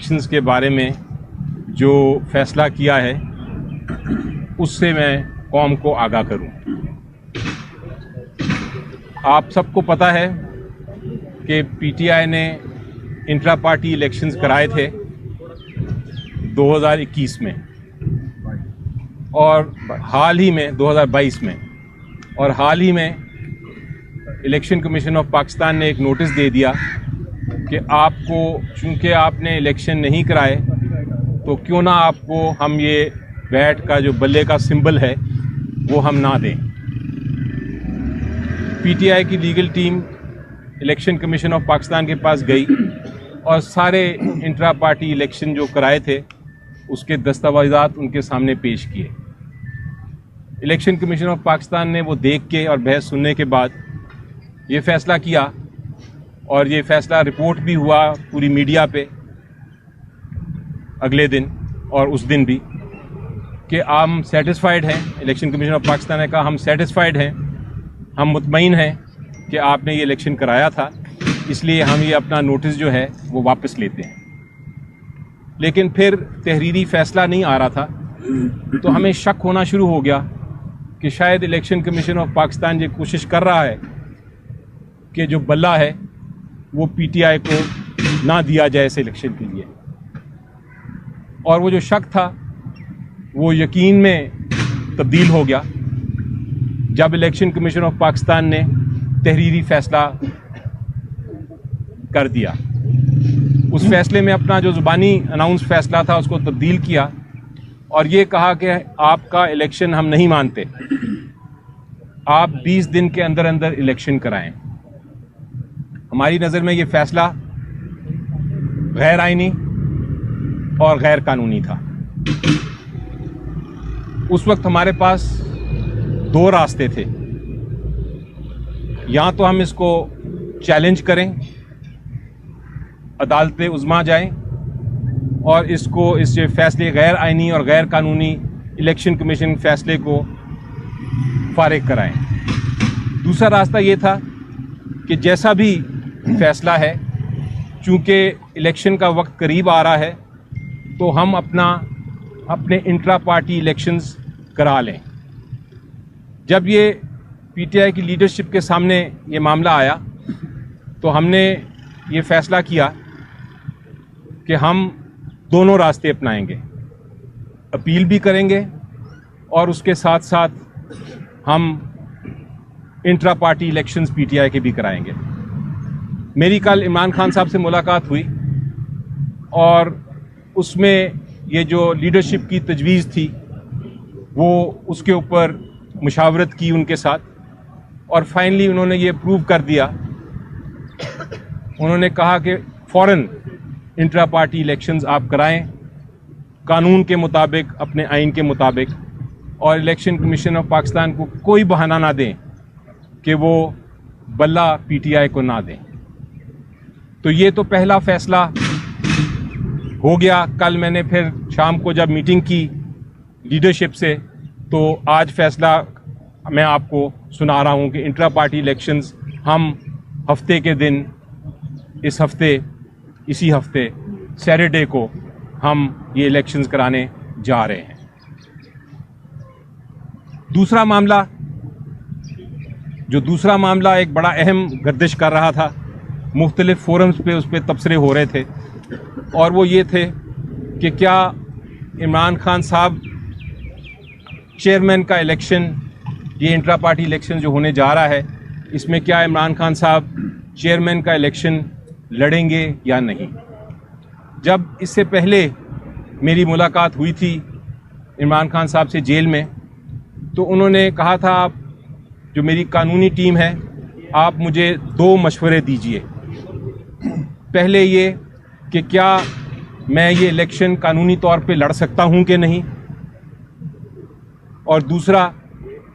Elections के बारे में जो फैसला किया है उससे मैं कौम को आगाह करूं। आप सबको पता है कि पीटीआई ने इंट्रा पार्टी इलेक्शंस कराए थे 2021 में और हाल ही में 2022 में, और हाल ही में इलेक्शन कमीशन ऑफ पाकिस्तान ने एक नोटिस दे दिया कि आपको, चूंकि आपने इलेक्शन नहीं कराए तो क्यों ना आपको हम ये बैट का जो बल्ले का सिंबल है वो हम ना दें। पीटीआई की legal team election commission of Pakistan के पास गई और सारे इंट्रा पार्टी इलेक्शन जो कराए थे उसके दस्तावेज़ात उनके सामने पेश किए। इलेक्शन कमीशन ऑफ पाकिस्तान ने वो देख के और बहस सुनने के बाद ये फैसला किया, और ये फैसला रिपोर्ट भी हुआ पूरी मीडिया पे अगले दिन और उस दिन भी, कि हम सेटिस्फाइड हैं। इलेक्शन कमीशन ऑफ पाकिस्तान ने कहा हम सेटिस्फाइड हैं, हम मुतमईन हैं कि आपने ये इलेक्शन कराया था, इसलिए हम ये अपना नोटिस जो है वो वापस लेते हैं। लेकिन फिर तहरीरी फैसला नहीं आ रहा था, तो हमें शक होना शुरू हो गया कि शायद इलेक्शन कमीशन ऑफ पाकिस्तान ये कोशिश कर रहा है कि जो बल्ला है वो पीटीआई को ना दिया जाए इस इलेक्शन के लिए। और वो जो शक था वो यकीन में तब्दील हो गया जब इलेक्शन कमीशन ऑफ पाकिस्तान ने तहरीरी फैसला कर दिया। उस फैसले में अपना जो ज़ुबानी अनाउंस फैसला था उसको तब्दील किया और ये कहा कि आपका इलेक्शन हम नहीं मानते, आप 20 दिन के अंदर अंदर इलेक्शन कराएं। हमारी नज़र में ये फैसला गैर आईनी और गैर कानूनी था। उस वक्त हमारे पास दो रास्ते थे, या तो हम इसको चैलेंज करें, अदालत उज़्मा जाएं और इसको, इस फैसले गैर आईनी और गैर कानूनी इलेक्शन कमीशन फैसले को फारिग कराएं। दूसरा रास्ता ये था कि जैसा भी फैसला है, चूंकि इलेक्शन का वक्त करीब आ रहा है, तो हम अपने इंट्रा पार्टी इलेक्शंस करा लें। जब ये पीटीआई की लीडरशिप के सामने ये मामला आया तो हमने ये फैसला किया कि हम दोनों रास्ते अपनाएंगे, अपील भी करेंगे और उसके साथ साथ हम इंट्रा पार्टी इलेक्शंस पीटीआई के भी कराएंगे। मेरी कल इमरान खान साहब से मुलाकात हुई और उसमें ये जो लीडरशिप की तजवीज़ थी वो उसके ऊपर मुशावरत की उनके साथ, और फाइनली उन्होंने ये प्रूव कर दिया। उन्होंने कहा कि फ़ौरन इंट्रा पार्टी इलेक्शंस आप कराएं कानून के मुताबिक, अपने आइन के मुताबिक, और इलेक्शन कमीशन ऑफ पाकिस्तान को कोई बहाना ना दें कि वो बल्ला पीटीआई को ना दें। तो ये तो पहला फैसला हो गया। कल मैंने फिर शाम को जब मीटिंग की लीडरशिप से, तो आज फैसला मैं आपको सुना रहा हूँ कि इंट्रा पार्टी इलेक्शंस हम हफ्ते के दिन, इसी हफ्ते सैटरडे को हम ये इलेक्शंस कराने जा रहे हैं। दूसरा मामला एक बड़ा अहम गर्दिश कर रहा था, मुख्तलिफ फोरम्स पे उस पर तबसरे हो रहे थे, और वो ये थे कि क्या इमरान खान साहब चेयरमैन का इलेक्शन, ये इंट्रा पार्टी इलेक्शन जो होने जा रहा है, इसमें क्या इमरान खान साहब चेयरमैन का इलेक्शन लड़ेंगे या नहीं। जब इससे पहले मेरी मुलाकात हुई थी इमरान खान साहब से जेल में, तो उन्होंने कहा था, आप जो मेरी कानूनी टीम है, आप मुझे 2 मशवरे दीजिए। पहले ये कि क्या मैं ये इलेक्शन कानूनी तौर पे लड़ सकता हूं कि नहीं, और दूसरा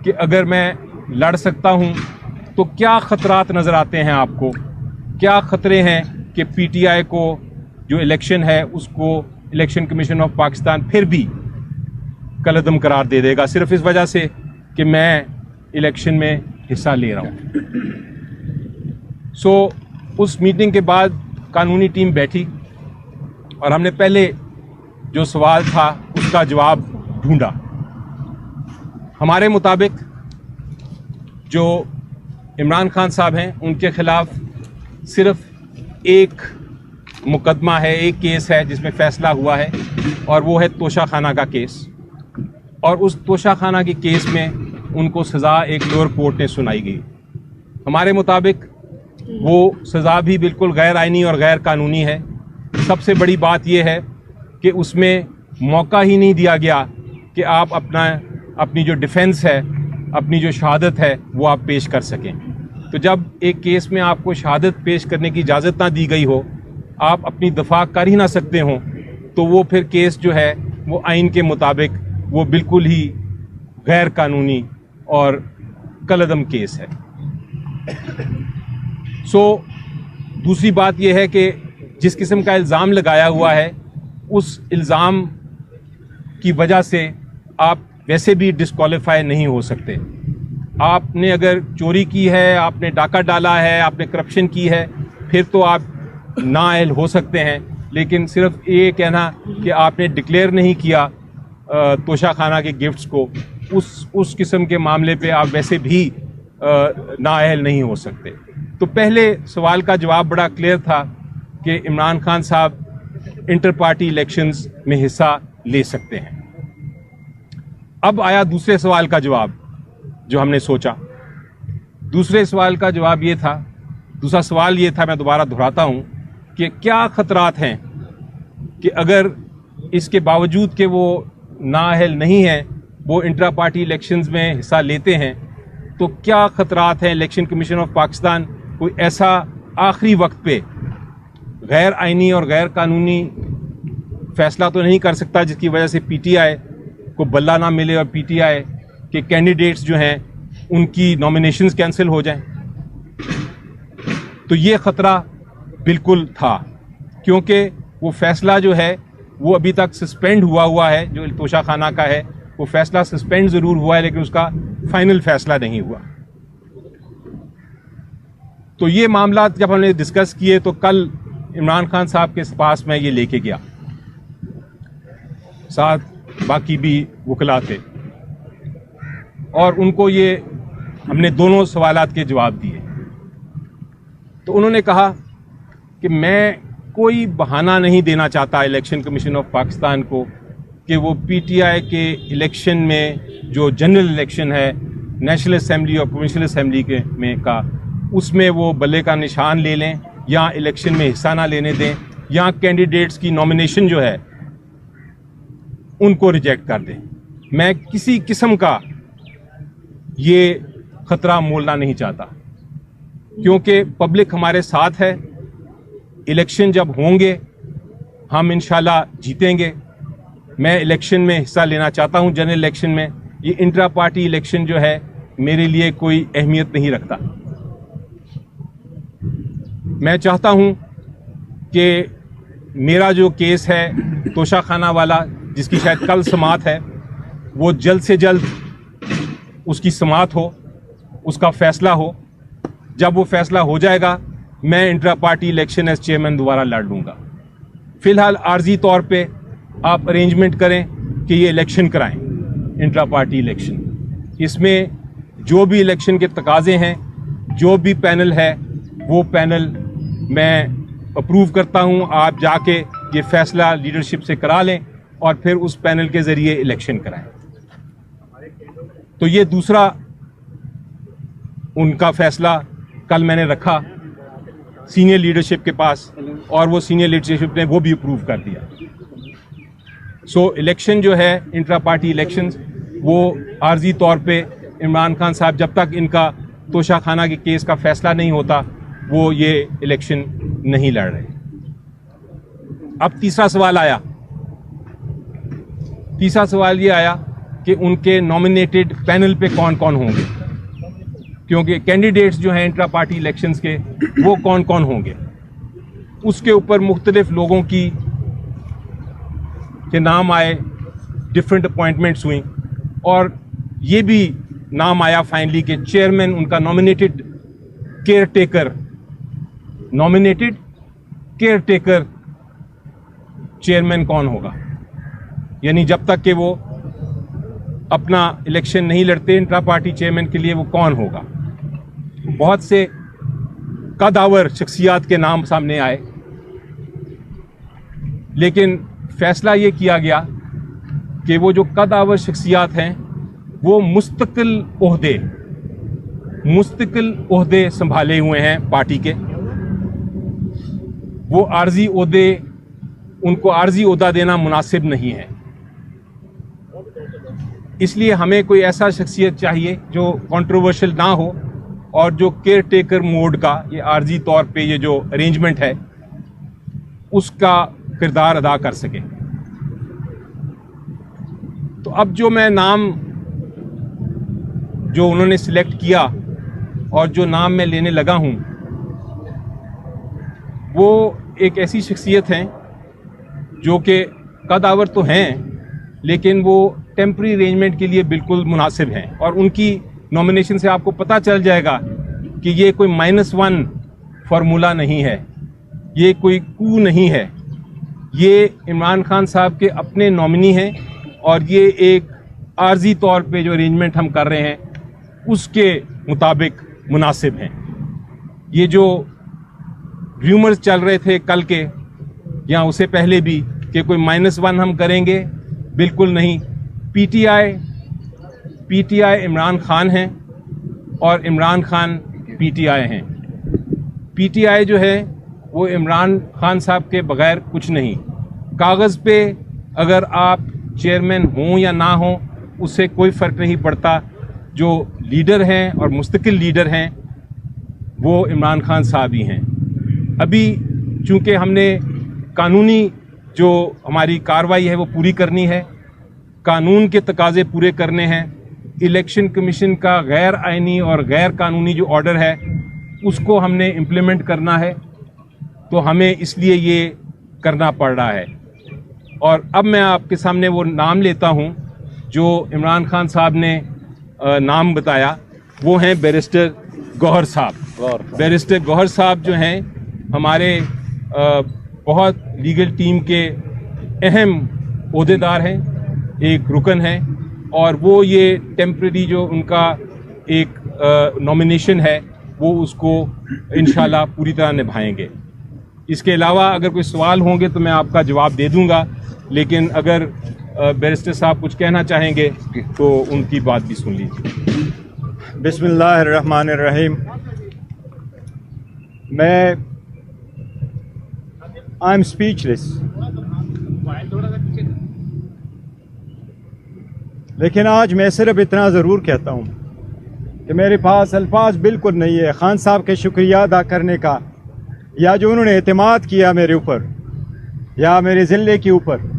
कि अगर मैं लड़ सकता हूं तो क्या ख़तरात नज़र आते हैं आपको, क्या ख़तरे हैं कि पीटीआई को जो इलेक्शन है उसको इलेक्शन कमीशन ऑफ पाकिस्तान फिर भी कलअदम करार दे देगा सिर्फ इस वजह से कि मैं इलेक्शन में हिस्सा ले रहा हूँ। उस मीटिंग के बाद कानूनी टीम बैठी और हमने पहले जो सवाल था उसका जवाब ढूंढा। हमारे मुताबिक जो इमरान खान साहब हैं उनके खिलाफ सिर्फ एक मुकदमा है, एक केस है जिसमें फैसला हुआ है, और वो है तोशाखाना का केस। और उस तोशाखाना के केस में उनको सज़ा एक लोअर कोर्ट ने सुनाई गई। हमारे मुताबिक वो सज़ा भी बिल्कुल गैर आइनी और गैर कानूनी है। सबसे बड़ी बात यह है कि उसमें मौका ही नहीं दिया गया कि आप अपनी जो डिफेंस है, अपनी जो शहादत है वो आप पेश कर सकें। तो जब एक केस में आपको शहादत पेश करने की इजाज़त ना दी गई हो, आप अपनी दफा कर ही ना सकते हो, तो वो फिर केस जो है वो आइन के मुताबिक वो बिल्कुल ही गैर कानूनी और कलअदम केस है। दूसरी बात यह है कि जिस किस्म का इल्ज़ाम लगाया हुआ है उस इल्ज़ाम की वजह से आप वैसे भी डिस्क्वालीफाई नहीं हो सकते। आपने अगर चोरी की है, आपने डाका डाला है, आपने करप्शन की है, फिर तो आप नाअहल हो सकते हैं। लेकिन सिर्फ ये कहना कि आपने डिक्लेयर नहीं किया तोशाखाना के गिफ्ट्स को, उस किस्म के मामले पे आप वैसे भी नाअहल नहीं हो सकते। तो पहले सवाल का जवाब बड़ा क्लियर था कि इमरान खान साहब इंटर पार्टी इलेक्शंस में हिस्सा ले सकते हैं। अब आया दूसरे सवाल का जवाब जो हमने सोचा। दूसरे सवाल का जवाब ये था, दूसरा सवाल ये था, मैं दोबारा दोहराता हूं, कि क्या खतरात हैं कि अगर इसके बावजूद कि वो नाअहल नहीं है, वो इंट्रा पार्टी इलेक्शंस में हिस्सा लेते हैं, तो क्या खतरात हैं। इलेक्शन कमीशन ऑफ पाकिस्तान कोई ऐसा आखिरी वक्त पे गैर आइनी और गैर कानूनी फैसला तो नहीं कर सकता जिसकी वजह से पीटीआई को बल्ला ना मिले और पीटीआई के कैंडिडेट्स जो हैं उनकी नॉमिनेशंस कैंसिल हो जाएं। तो ये ख़तरा बिल्कुल था, क्योंकि वो फैसला जो है वो अभी तक सस्पेंड हुआ है। जो तोशाखाना का है वो फैसला सस्पेंड ज़रूर हुआ है, लेकिन उसका फाइनल फैसला नहीं हुआ। तो ये मामला जब हमने डिस्कस किए तो कल इमरान खान साहब के पास मैं ये लेके गया, साथ बाकी भी वकला थे, और उनको ये हमने दोनों सवालात के जवाब दिए। तो उन्होंने कहा कि मैं कोई बहाना नहीं देना चाहता इलेक्शन कमीशन ऑफ पाकिस्तान को कि वो पीटीआई के इलेक्शन में जो जनरल इलेक्शन है नेशनल असेंबली और प्रोविंशियल असेंबली के में का, उसमें वो बल्ले का निशान ले लें या इलेक्शन में हिस्सा ना लेने दें, या कैंडिडेट्स की नॉमिनेशन जो है उनको रिजेक्ट कर दें। मैं किसी किस्म का ये खतरा मोलना नहीं चाहता, क्योंकि पब्लिक हमारे साथ है। इलेक्शन जब होंगे हम इंशाल्लाह जीतेंगे। मैं इलेक्शन में हिस्सा लेना चाहता हूं, जनरल इलेक्शन में। ये इंट्रा पार्टी इलेक्शन जो है मेरे लिए कोई अहमियत नहीं रखता। मैं चाहता हूं कि मेरा जो केस है तोशाखाना वाला, जिसकी शायद कल समाअत है, वो जल्द से जल्द उसकी समाअत हो, उसका फैसला हो। जब वो फैसला हो जाएगा मैं intra party election as chairman दोबारा लड़ लूँगा। फिलहाल आर्जी तौर पे आप अरेंजमेंट करें कि ये इलेक्शन कराएं, इंट्रा पार्टी इलेक्शन। इसमें जो भी इलेक्शन के तकाजे हैं, जो भी पैनल है, वो पैनल मैं अप्रूव करता हूं। आप जाके ये फैसला लीडरशिप से करा लें और फिर उस पैनल के ज़रिए इलेक्शन कराएं। तो ये दूसरा उनका फैसला कल मैंने रखा सीनियर लीडरशिप के पास, और वो सीनियर लीडरशिप ने वो भी अप्रूव कर दिया। इलेक्शन जो है इंट्रा पार्टी इलेक्शंस, वो आर्जी तौर पे इमरान खान साहब जब तक इनका तोशाखाना के केस का फैसला नहीं होता वो ये इलेक्शन नहीं लड़ रहे। अब तीसरा सवाल आया। तीसरा सवाल ये आया कि उनके नॉमिनेटेड पैनल पे कौन कौन होंगे, क्योंकि कैंडिडेट्स जो हैं इंट्रा पार्टी इलेक्शंस के वो कौन कौन होंगे। उसके ऊपर मुख्तलिफ लोगों के नाम आए, डिफरेंट अपॉइंटमेंट्स हुई, और ये भी नाम आया फाइनली कि चेयरमैन उनका नॉमिनेटेड केयर टेकर चेयरमैन कौन होगा, यानी जब तक कि वो अपना इलेक्शन नहीं लड़ते इंट्रा पार्टी चेयरमैन के लिए, वो कौन होगा। बहुत से कदावर शख्सियात के नाम सामने आए, लेकिन फैसला ये किया गया कि वो जो कदावर शख्सियात हैं वो मुस्तकिल ओहदे संभाले हुए हैं पार्टी के। वो आर्जी ओहदे, उनको आर्जी ओहदा देना मुनासिब नहीं है। इसलिए हमें कोई ऐसा शख्सियत चाहिए जो कंट्रोवर्शियल ना हो और जो केयर टेकर मोड का, ये आर्जी तौर पे ये जो अरेंजमेंट है उसका किरदार अदा कर सके। तो अब जो मैं नाम जो उन्होंने सिलेक्ट किया और जो नाम मैं लेने लगा हूं, वो एक ऐसी शख्सियत हैं जो कि कदावर तो हैं, लेकिन वो टेम्पररी अरेंजमेंट के लिए बिल्कुल मुनासिब हैं। और उनकी नॉमिनेशन से आपको पता चल जाएगा कि ये कोई -1 फार्मूला नहीं है, ये कोई कू नहीं है। ये इमरान खान साहब के अपने नॉमिनी हैं और ये एक आर्जी तौर पे जो अरेंजमेंट हम कर रहे हैं उसके मुताबिक मुनासिब हैं। ये जो र्यूमर्स चल रहे थे कल के या उससे पहले भी कि कोई -1 हम करेंगे, बिल्कुल नहीं। पीटीआई इमरान खान हैं और इमरान खान पीटीआई हैं। पीटीआई जो है वो इमरान खान साहब के बगैर कुछ नहीं। कागज़ पे अगर आप चेयरमैन हों या ना हों उससे कोई फ़र्क नहीं पड़ता। जो लीडर हैं और मुस्तकिल लीडर हैं वो इमरान खान साहब ही हैं। अभी चूँकि हमने कानूनी जो हमारी कार्रवाई है वो पूरी करनी है, कानून के तकाजे पूरे करने हैं। इलेक्शन कमीशन का गैर आइनी और गैर कानूनी जो ऑर्डर है उसको हमने इम्प्लीमेंट करना है, तो हमें इसलिए ये करना पड़ रहा है। और अब मैं आपके सामने वो नाम लेता हूँ जो इमरान खान साहब ने नाम बताया, वो हैं बैरिस्टर गौहर साहब। बैरिस्टर गौहर साहब जो हैं हमारे बहुत लीगल टीम के अहम ओहदेदार हैं, एक रुकन हैं, और वो ये टेम्परेरी जो उनका एक नॉमिनेशन है वो उसको इंशाल्लाह पूरी तरह निभाएंगे। इसके अलावा अगर कोई सवाल होंगे तो मैं आपका जवाब दे दूंगा, लेकिन अगर बैरिस्टर साहब कुछ कहना चाहेंगे तो उनकी बात भी सुन लीजिए। बिस्मिल्लाहिर्रहमानिर्रहीम। आई एम स्पीचलेस, लेकिन आज मैं सिर्फ इतना ज़रूर कहता हूँ कि मेरे पास अल्फाज बिल्कुल नहीं है खान साहब के शुक्रिया अदा करने का, या जो उन्होंने एतमाद किया मेरे ऊपर या मेरे ज़िले के ऊपर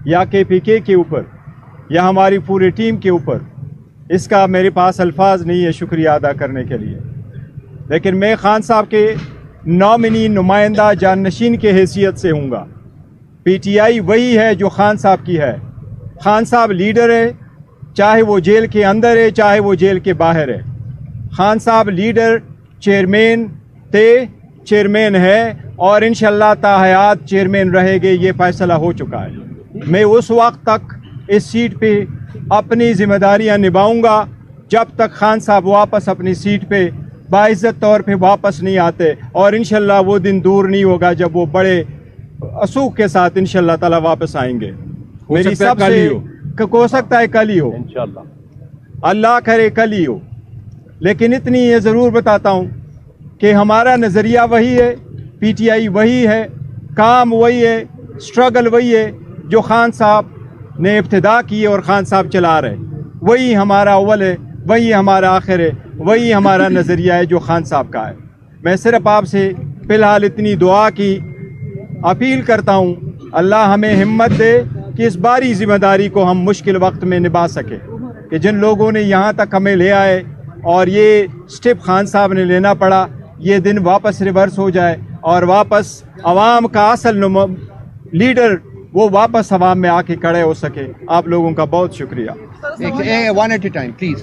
या KPK के ऊपर या हमारी पूरी टीम के ऊपर। इसका मेरे पास अल्फाज नहीं है शुक्रिया अदा करने के लिए। लेकिन मैं खान साहब के नॉमिनी नुमाइंदा जाननशीन के हैसियत से हूँगा। PTI वही है जो खान साहब की है। खान साहब लीडर है, चाहे वो जेल के अंदर है चाहे वो जेल के बाहर है। खान साहब लीडर चेयरमैन थे, चेयरमैन है और इंशाल्लाह ताहयात चेयरमैन रहेंगे, ये फैसला हो चुका है। मैं उस वक्त तक इस सीट पे अपनी जिम्मेदारियां निभाऊंगा जब तक खान साहब वापस अपनी सीट पे बाइज्जत तौर पे वापस नहीं आते, और इंशाल्लाह वो दिन दूर नहीं होगा जब वो बड़े असूख के साथ इंशाल्लाह ताला वापस आएंगे। मेरी सबसे हो सकता है कल ही हो, इंशाल्लाह अल्लाह करे कल ही हो। लेकिन इतनी ये ज़रूर बताता हूँ कि हमारा नज़रिया वही है, PTI वही है, काम वही है, स्ट्रगल वही है जो खान साहब ने इब्तिदा की और खान साहब चला रहे। वही हमारा अव्वल है, वही हमारा आखिर है, वही हमारा नज़रिया है जो खान साहब का है। मैं सिर्फ आपसे फ़िलहाल इतनी दुआ की अपील करता हूँ, अल्लाह हमें हिम्मत दे कि इस बारी ज़िम्मेदारी को हम मुश्किल वक्त में निभा सके, कि जिन लोगों ने यहाँ तक हमें ले आए और ये स्टेप खान साहब ने लेना पड़ा, ये दिन वापस रिवर्स हो जाए और वापस आवाम का असल लीडर वो वापस आवाम में आके खड़े हो सके। आप लोगों का बहुत शुक्रिया। One at a time please.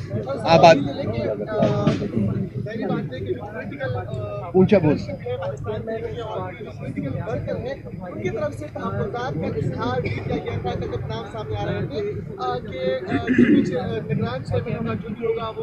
ऊंचा बोल। उनकी तरफ से तहफ़्फ़ुज़ात का इज़हार भी किया गया था जब नाम सामने आ रहे थे कि कुछ निगरान से होगा जो भी होगा वो